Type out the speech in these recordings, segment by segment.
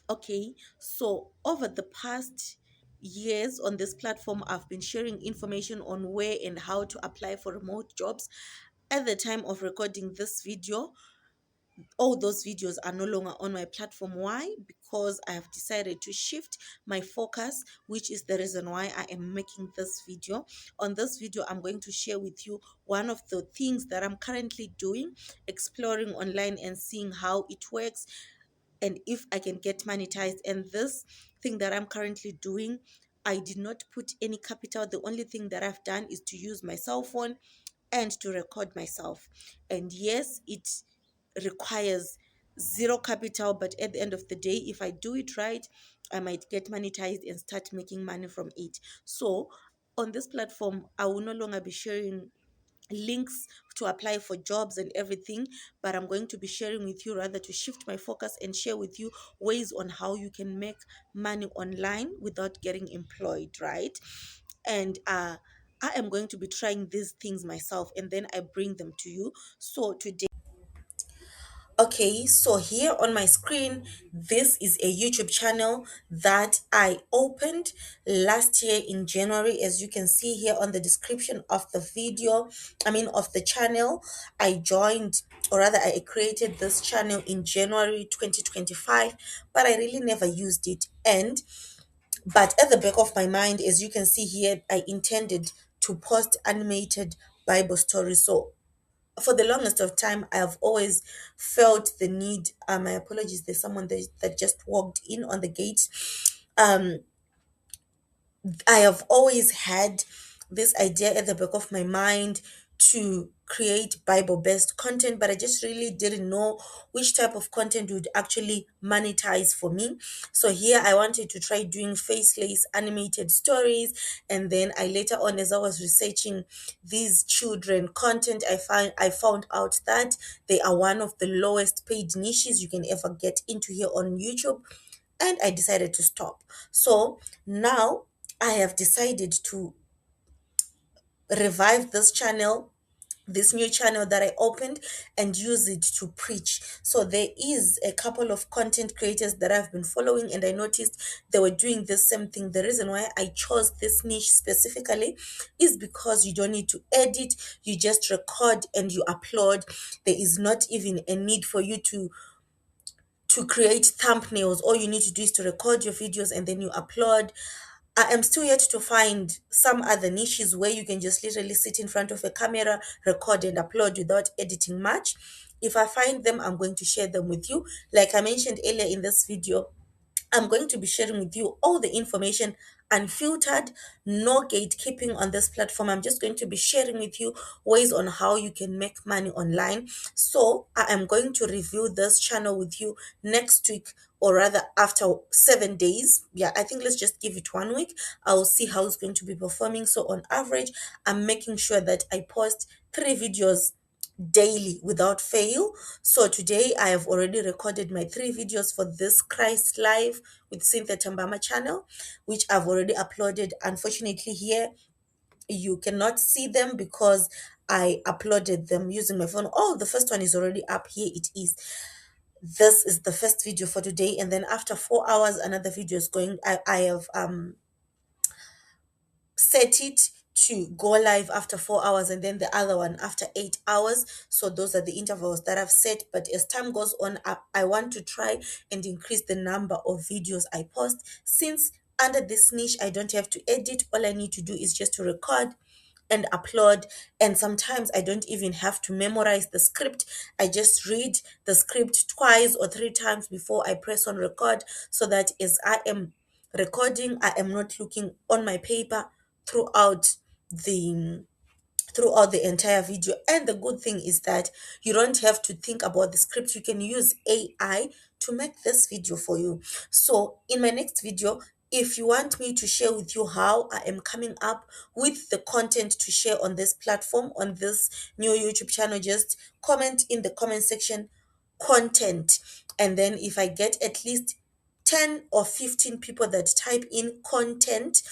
Okay, so over the past years on this platform, I've been sharing information on where and how to apply for remote jobs. At the time of recording this video, all those videos are no longer on my platform. Why? Because I have decided to shift my focus, which is the reason why I am making this video. On this video, I'm going to share with you one of the things that I'm currently doing, exploring online and seeing how it works and if I can get monetized. And this thing that I'm currently doing, I did not put any capital. The only thing that I've done is to use my cell phone and to record myself. And yes, it requires zero capital, but at the end of the day, if I do it right, I might get monetized and start making money from it. So on this platform, I will no longer be sharing links to apply for jobs and everything, but I'm going to be sharing with you, rather to shift my focus and share with you ways on how you can make money online without getting employed, right? And I am going to be trying these things myself and then I bring them to you. So today, okay, so here on my screen, this is a YouTube channel that I opened last year in January. As you can see here on the description of the video, of the channel, I joined, or rather, I created this channel in January 2025, but I really never used it. But at the back of my mind, as you can see here, I intended to post animated Bible stories. So for the longest of time, I have always felt the need. My apologies, there's someone that just walked in on the gate. Um, I have always had this idea at the back of my mind to create Bible based content, but I just really didn't know which type of content would actually monetize for me. So here I wanted to try doing faceless animated stories, and then I later on, as I was researching these children content, I found out that they are one of the lowest paid niches you can ever get into here on YouTube, and I decided to stop. So now I have decided to revive this channel, this new channel that I opened, and use it to preach. So there is a couple of content creators that I've been following, and I noticed they were doing the same thing. The reason why I chose this niche specifically is because you don't need to edit, you just record and you upload. There is not even a need for you to create thumbnails. All you need to do is to record your videos and then you upload. I am still yet to find some other niches where you can just literally sit in front of a camera, record and upload without editing much. If I find them, I'm going to share them with you. Like I mentioned earlier in this video, I'm going to be sharing with you all the information unfiltered, no gatekeeping on this platform. I'm just going to be sharing with you ways on how you can make money online. So I am going to review this channel with you next week, or rather after 7 days. Yeah, I think let's just give it 1 week. I'll see how it's going to be performing. So on average, I'm making sure that I post 3 videos daily without fail. So today I have already recorded my 3 videos for this Christ Live with Cynthia Tambama channel, which I've already uploaded. Unfortunately, here you cannot see them because I uploaded them using my phone. Oh, the first one is already up. Here it is. This is the first video for today, and then after 4 hours another video is going. I have set it to go live after 4 hours, and then the other one after 8 hours. So those are the intervals that I've set. But as time goes on, I want to try and increase the number of videos I post, since under this niche I don't have to edit. All I need to do is just to record and upload, and sometimes I don't even have to memorize the script. I just read the script twice or 3 times before I press on record, so that as I am recording, I am not looking on my paper throughout the the entire video. And the good thing is that you don't have to think about the script. You can use AI to make this video for you. So in my next video, if you want me to share with you how I am coming up with the content to share on this platform, on this new YouTube channel, just comment in the comment section content. And then if I get at least 10 or 15 people that type in content,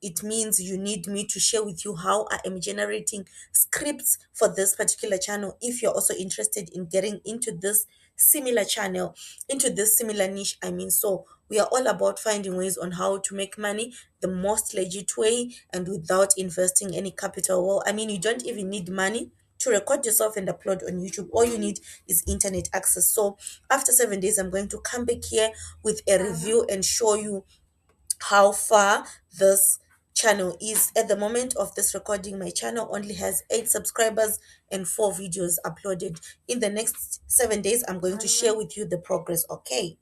it means you need me to share with you how I am generating scripts for this particular channel. If you're also interested in getting into this similar channel, into this similar niche. I mean, so we are all about finding ways on how to make money the most legit way and without investing any capital. Well, I mean, you don't even need money to record yourself and upload on YouTube. All you need is internet access. So after 7 days, I'm going to come back here with a review and show you how far this channel is. At the moment of this recording, my channel only has 8 subscribers and 4 videos uploaded. In the next 7 days, I'm going to share with you the progress. Okay.